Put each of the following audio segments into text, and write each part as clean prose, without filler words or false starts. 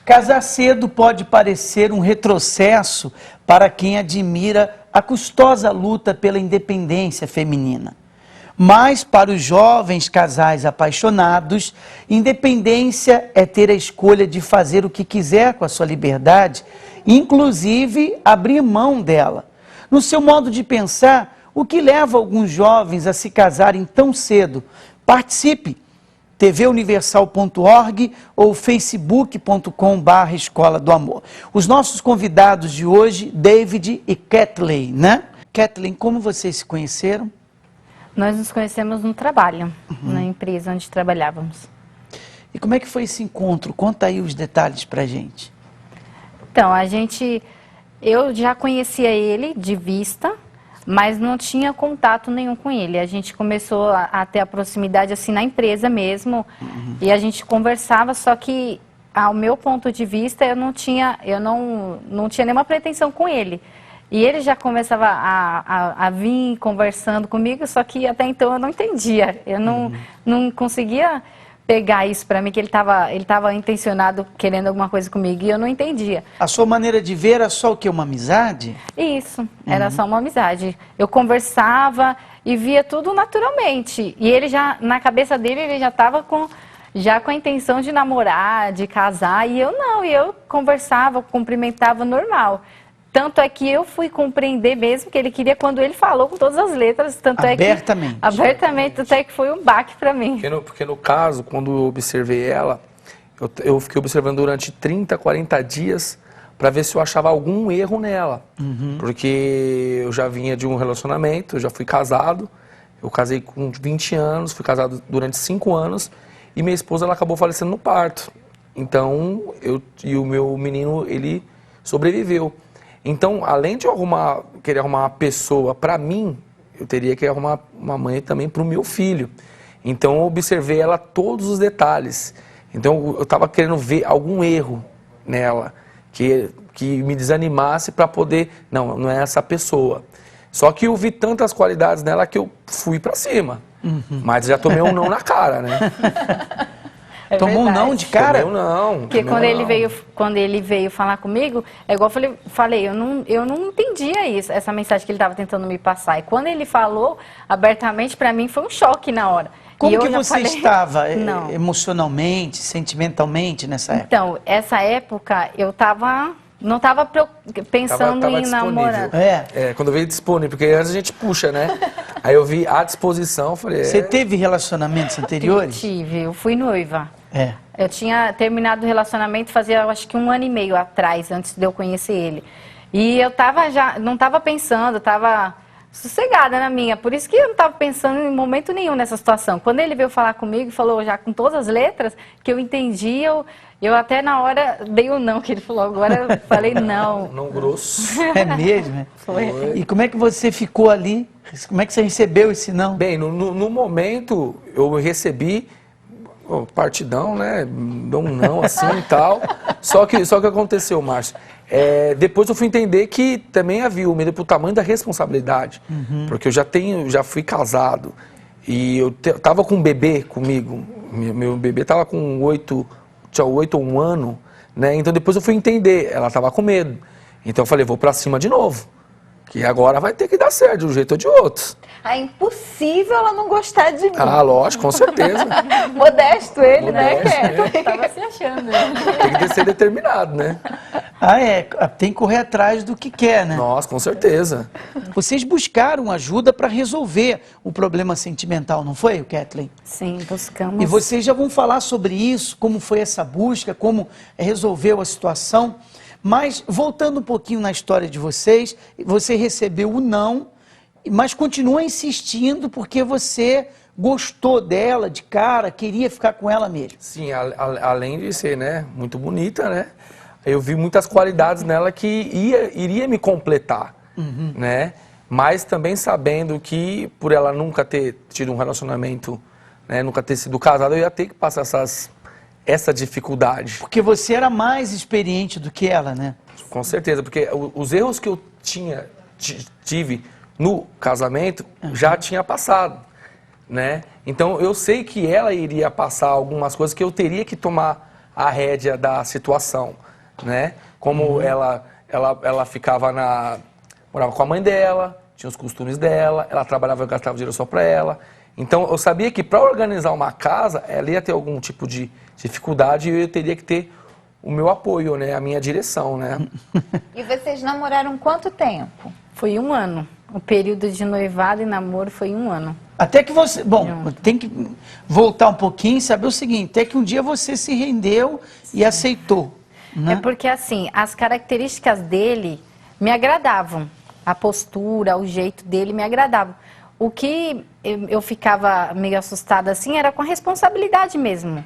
Casar cedo pode parecer um retrocesso para quem admira a custosa luta pela independência feminina. Mas para os jovens casais apaixonados, independência é ter a escolha de fazer o que quiser com a sua liberdade, inclusive abrir mão dela. No seu modo de pensar, o que leva alguns jovens a se casarem tão cedo? Participe! tvuniversal.org ou facebook.com/Escola do Amor. Os nossos convidados de hoje, David e Kathleen, né? Kathleen, como vocês se conheceram? Nós nos conhecemos no trabalho, na empresa onde trabalhávamos. E como é que foi esse encontro? Conta aí os detalhes pra gente. Então, eu já conhecia ele de vista, mas não tinha contato nenhum com ele. A gente começou a ter a proximidade assim na empresa mesmo, e a gente conversava, só que ao meu ponto de vista eu não tinha nenhuma pretensão com ele. E ele já começava a vir conversando comigo, só que até então eu não entendia. Eu não conseguia pegar isso para mim, que ele tava intencionado querendo alguma coisa comigo, e eu não entendia. A sua maneira de ver era só o quê? Uma amizade? Isso, era só uma amizade. Eu conversava e via tudo naturalmente. E ele já, na cabeça dele, ele já estava com a intenção de namorar, de casar, e eu não. E eu conversava, cumprimentava normal. Tanto é que eu fui compreender mesmo que ele queria quando ele falou com todas as letras. Tanto abertamente. É que, abertamente, tanto é que foi um baque para mim. Porque no caso, quando eu observei ela, eu fiquei observando durante 30, 40 dias para ver se eu achava algum erro nela. Porque eu já vinha de um relacionamento, eu já fui casado, eu casei com 20 anos, fui casado durante 5 anos e minha esposa ela acabou falecendo no parto. Então, o meu menino, ele sobreviveu. Então, além de querer arrumar uma pessoa para mim, eu teria que arrumar uma mãe também para o meu filho. Então, eu observei ela todos os detalhes. Então, eu estava querendo ver algum erro nela, que me desanimasse para poder... Não é essa pessoa. Só que eu vi tantas qualidades nela que eu fui para cima. Mas já tomei um não na cara, né? Tomou um não de cara? Tomei um não. Porque quando ele veio falar comigo, é igual eu falei, eu não entendia isso, essa mensagem que ele estava tentando me passar. E quando ele falou abertamente, para mim foi um choque na hora. Como que você estava emocionalmente, sentimentalmente nessa época? Então, essa época eu não estava pensando em namorar. Quando veio disponível, porque antes a gente puxa, né? Aí eu vi à disposição, falei... Você teve relacionamentos anteriores? Tive, eu fui noiva. É. Eu tinha terminado o relacionamento fazia, acho que 1 ano e meio atrás, antes de eu conhecer ele. E eu não estava pensando, estava sossegada na minha. Por isso que eu não estava pensando em momento nenhum nessa situação. Quando ele veio falar comigo e falou já com todas as letras, que eu entendi, eu até na hora dei um não, que ele falou. Agora eu falei não. Não grosso. É mesmo? Foi. E como é que você ficou ali? Como é que você recebeu esse não? Bem, no momento eu recebi partidão, né? Dou um não assim e tal. Só que aconteceu, Márcio. Depois eu fui entender que também havia o medo pro tamanho da responsabilidade. Porque eu já fui casado. E eu tava com um bebê comigo. Meu bebê tava com 8 ou 1 ano, né? Então depois eu fui entender. Ela tava com medo. Então eu falei, vou pra cima de novo. Que agora vai ter que dar certo, de um jeito ou de outro. É impossível ela não gostar de mim. Ah, lógico, com certeza. Modesto ele, né? Tava se achando. Tem que ser determinado, né? Tem que correr atrás do que quer, né? Nossa, com certeza. Vocês buscaram ajuda para resolver o problema sentimental, não foi, Kathleen? Sim, buscamos. E vocês já vão falar sobre isso, como foi essa busca, como resolveu a situação. Mas, voltando um pouquinho na história de vocês, você recebeu o não, mas continua insistindo porque você gostou dela de cara, queria ficar com ela mesmo. Sim, além de ser, né, muito bonita, né, eu vi muitas qualidades nela que iria me completar, né, mas também sabendo que por ela nunca ter tido um relacionamento, né, nunca ter sido casada, eu ia ter que passar essa dificuldade. Porque você era mais experiente do que ela, né? Com certeza, porque os erros que eu tive no casamento já tinha passado, né? Então eu sei que ela iria passar algumas coisas que eu teria que tomar a rédea da situação, né? Como ela ficava morava com a mãe dela, tinha os costumes dela, ela trabalhava e gastava dinheiro só para ela. Então, eu sabia que para organizar uma casa, ela ia ter algum tipo de dificuldade e eu teria que ter o meu apoio, né? A minha direção, né? E vocês namoraram quanto tempo? Foi 1 ano. O período de noivado e namoro foi 1 ano. Até que você... Bom, tem que voltar um pouquinho e saber o seguinte, até que um dia você se rendeu e aceitou, né? É porque, assim, as características dele me agradavam. A postura, o jeito dele me agradavam. O que eu ficava meio assustada, assim, era com a responsabilidade mesmo.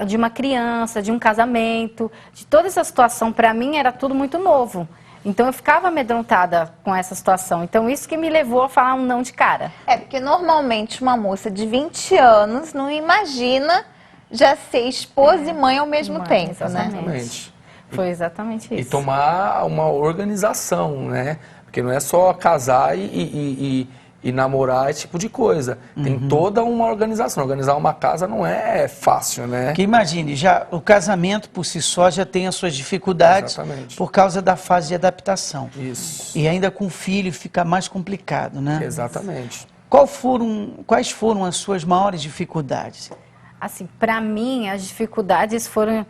De uma criança, de um casamento, de toda essa situação, para mim, era tudo muito novo. Então, eu ficava amedrontada com essa situação. Então, isso que me levou a falar um não de cara. É, porque normalmente uma moça de 20 anos não imagina já ser esposa e mãe ao mesmo tempo, né? Exatamente. Foi exatamente isso. E tomar uma organização, né? Porque não é só casar e namorar esse tipo de coisa. Tem toda uma organização. Organizar uma casa não é fácil, né? Porque imagine, já o casamento por si só já tem as suas dificuldades. Exatamente. Por causa da fase de adaptação. Isso. E ainda com filho fica mais complicado, né? Exatamente. Quais foram as suas maiores dificuldades? Assim, para mim, as dificuldades foram...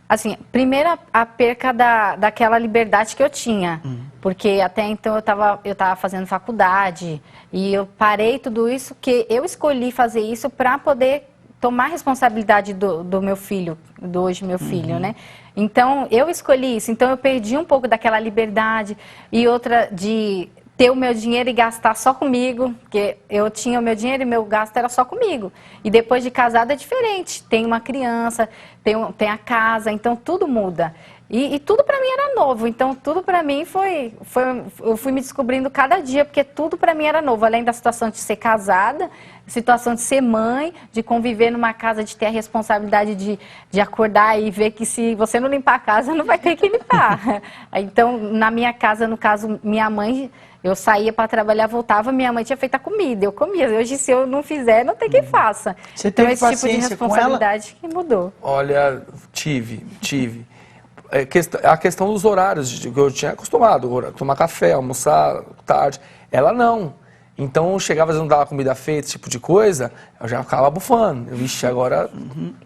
Assim, primeiro a perca daquela liberdade que eu tinha, porque até então eu tava fazendo faculdade e eu parei tudo isso, que eu escolhi fazer isso para poder tomar responsabilidade do meu filho, do hoje meu filho, né? Então, eu escolhi isso, então eu perdi um pouco daquela liberdade e outra de ter o meu dinheiro e gastar só comigo, porque eu tinha o meu dinheiro e meu gasto era só comigo. E depois de casada é diferente, tem uma criança, tem a casa, então tudo muda. E tudo para mim era novo, então tudo para mim eu fui me descobrindo cada dia, porque tudo para mim era novo, além da situação de ser casada, situação de ser mãe, de conviver numa casa, de ter a responsabilidade de acordar e ver que se você não limpar a casa, não vai ter que limpar. Então, na minha casa, no caso, minha mãe, eu saía para trabalhar, voltava, minha mãe tinha feito a comida, eu comia. Hoje, se eu não fizer, não tem quem faça. Você então, teve esse tipo de paciência com ela? responsabilidade que mudou. Olha, tive. A questão dos horários, que eu tinha acostumado, tomar café, almoçar tarde. Ela não. Então, eu chegava, às vezes não dava comida feita, esse tipo de coisa, eu já ficava bufando. Vixe, agora,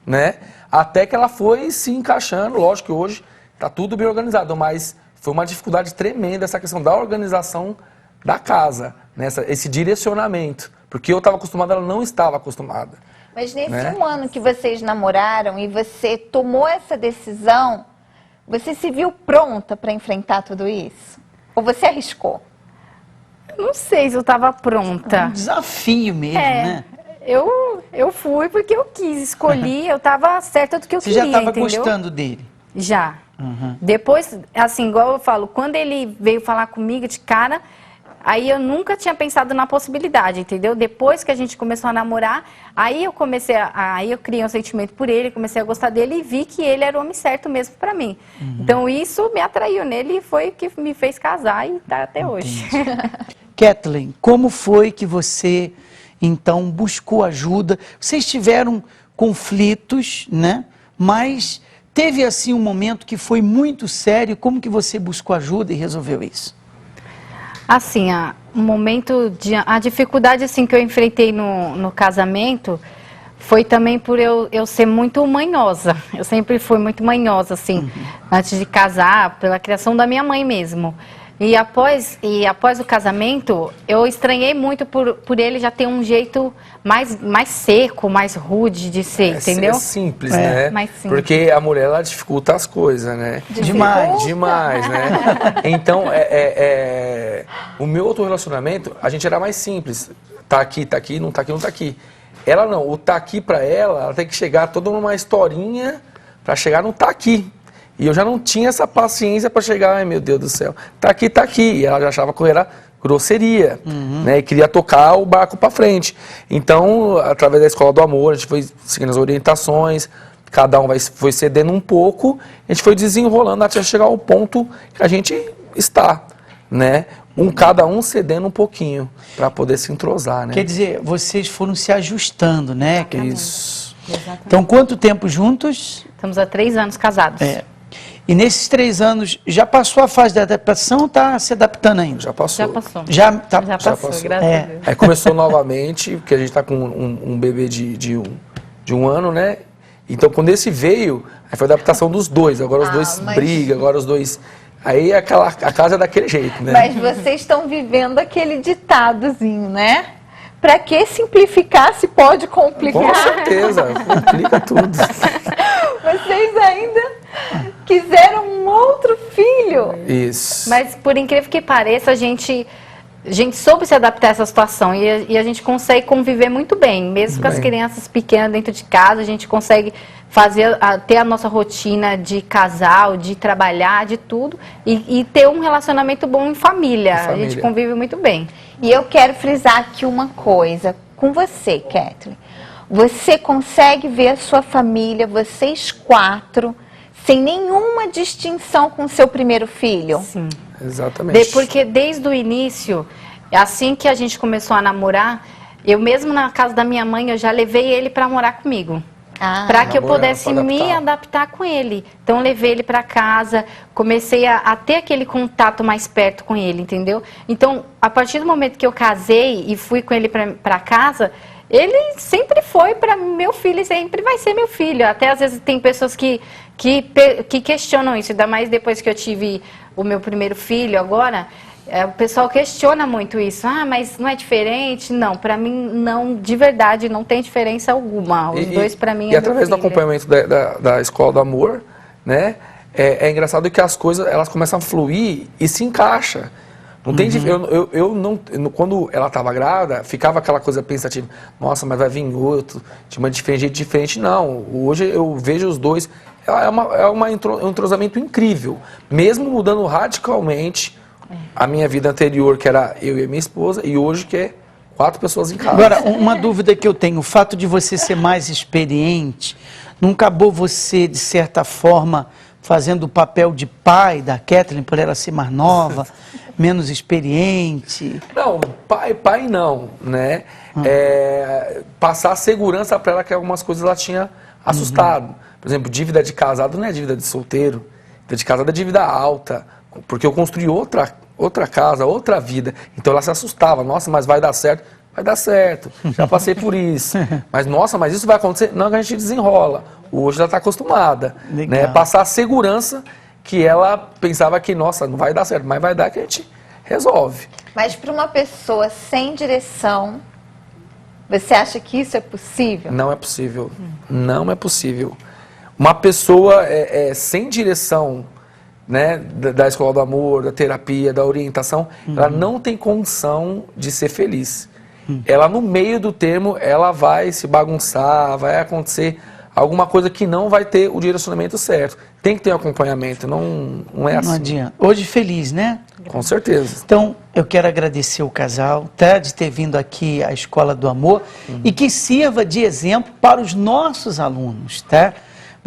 né? Até que ela foi se encaixando, lógico que hoje está tudo bem organizado, mas foi uma dificuldade tremenda essa questão da organização da casa, né? Esse direcionamento. Porque eu estava acostumado, ela não estava acostumada. Mas nesse né? 1 ano que vocês namoraram e você tomou essa decisão, você se viu pronta para enfrentar tudo isso? Ou você arriscou? Não sei se eu estava pronta. Um desafio mesmo, né? Eu fui porque eu quis, escolhi, eu estava certa do que eu Você queria, já estava entendeu? gostando dele? Já. Depois, assim, igual eu falo, quando ele veio falar comigo de cara, aí eu nunca tinha pensado na possibilidade, entendeu? Depois que a gente começou a namorar, aí eu aí eu criei um sentimento por ele, comecei a gostar dele e vi que ele era o homem certo mesmo pra mim. Então isso me atraiu nele e foi o que me fez casar e tá até hoje. Kathleen, como foi que você, então, buscou ajuda? Vocês tiveram conflitos, né? Mas teve, assim, um momento que foi muito sério. Como que você buscou ajuda e resolveu isso? Assim, a dificuldade assim, que eu enfrentei no casamento foi também por eu ser muito manhosa. Eu sempre fui muito manhosa, assim, antes de casar, pela criação da minha mãe mesmo. E após o casamento, eu estranhei muito por ele já ter um jeito mais seco, mais rude de ser, entendeu? É simples, né? Mais simples. Porque a mulher, ela dificulta as coisas, né? Demais, né? Então, o meu outro relacionamento, a gente era mais simples. Tá aqui, não tá aqui, não tá aqui. Ela não, o tá aqui pra ela tem que chegar toda numa historinha pra chegar no tá aqui. E eu já não tinha essa paciência para chegar, ai meu Deus do céu, tá aqui. E ela já achava que era grosseria, né? E queria tocar o barco para frente. Então, através da Escola do Amor, a gente foi seguindo as orientações, cada um foi cedendo um pouco, a gente foi desenrolando até chegar ao ponto que a gente está, né? Cada um cedendo um pouquinho para poder se entrosar, né? Quer dizer, vocês foram se ajustando, né? Isso. Exatamente. Então, quanto tempo juntos? Estamos há 3 anos casados. E nesses 3 anos, já passou a fase da adaptação ou está se adaptando ainda? Já passou. Já passou. Já, tá, Já passou, passou. graças a Deus. Aí começou novamente, porque a gente tá com um bebê de um ano, né? Então, quando esse veio, aí foi a adaptação dos dois. Agora os dois brigam, agora os dois... Aí a casa é daquele jeito, né? Mas vocês estão vivendo aquele ditadozinho, né? Para que simplificar se pode complicar? Com certeza, complica tudo. Vocês ainda quiseram um outro filho. Isso. Mas, por incrível que pareça, a gente soube se adaptar a essa situação e a gente consegue conviver muito bem. Mesmo com as crianças pequenas dentro de casa, a gente consegue ter a nossa rotina de casal, de trabalhar, de tudo. E ter um relacionamento bom em família. A gente convive muito bem. E eu quero frisar aqui uma coisa com você, Kathleen. Você consegue ver a sua família, vocês 4, sem nenhuma distinção com o seu primeiro filho? Sim. Exatamente. Porque desde o início, assim que a gente começou a namorar, eu mesmo na casa da minha mãe, eu já levei ele para morar comigo. Para que eu pudesse me adaptar com ele. Então, eu levei ele para casa, comecei a ter aquele contato mais perto com ele, entendeu? Então, a partir do momento que eu casei e fui com ele para casa, ele sempre foi para meu filho e sempre vai ser meu filho. Até às vezes tem pessoas que questionam isso, ainda mais depois que eu tive o meu primeiro filho agora. O pessoal questiona muito isso. Ah, mas não é diferente? Não, para mim, não, de verdade, não tem diferença alguma. Os dois, para mim, E através do acompanhamento da Escola do Amor, né? É engraçado que as coisas, elas começam a fluir e se encaixa. Não tem quando ela estava grávida, ficava aquela coisa pensativa. Nossa, mas vai vir outro, de uma jeito diferente. Não, hoje eu vejo os dois. Um entrosamento incrível. Mesmo mudando radicalmente a minha vida anterior, que era eu e a minha esposa, e hoje que é 4 pessoas em casa. Agora, uma dúvida que eu tenho, o fato de você ser mais experiente, não acabou você, de certa forma, fazendo o papel de pai da Kathleen, por ela ser mais nova, menos experiente? Não, pai não, né? Passar segurança para ela que algumas coisas ela tinha assustado. Por exemplo, dívida de casado não é dívida de solteiro, dívida de casado é dívida alta, porque eu construí outra casa, outra vida. Então ela se assustava. Nossa, mas vai dar certo? Vai dar certo. Já passei por isso. Mas, nossa, mas isso vai acontecer? Não, que a gente desenrola. Hoje ela está acostumada. Né? Passar a segurança que ela pensava que, nossa, não vai dar certo. Mas vai dar que a gente resolve. Mas para uma pessoa sem direção, você acha que isso é possível? Não é possível. Não é possível. Uma pessoa sem direção, né, da Escola do Amor, da terapia, da orientação, ela não tem condição de ser feliz. Ela, no meio do termo, ela vai se bagunçar, vai acontecer alguma coisa que não vai ter o direcionamento certo. Tem que ter um acompanhamento, não é assim. Não adianta. Hoje feliz, né? Com certeza. Então, eu quero agradecer o casal, tá, de ter vindo aqui à Escola do Amor e que sirva de exemplo para os nossos alunos, tá?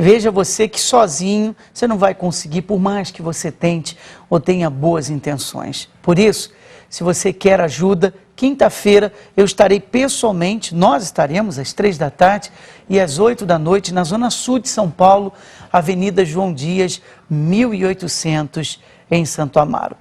Veja você que sozinho você não vai conseguir, por mais que você tente ou tenha boas intenções. Por isso, se você quer ajuda, quinta-feira eu estarei pessoalmente, nós estaremos às 3 da tarde e às 8 da noite na Zona Sul de São Paulo, Avenida João Dias, 1800, em Santo Amaro.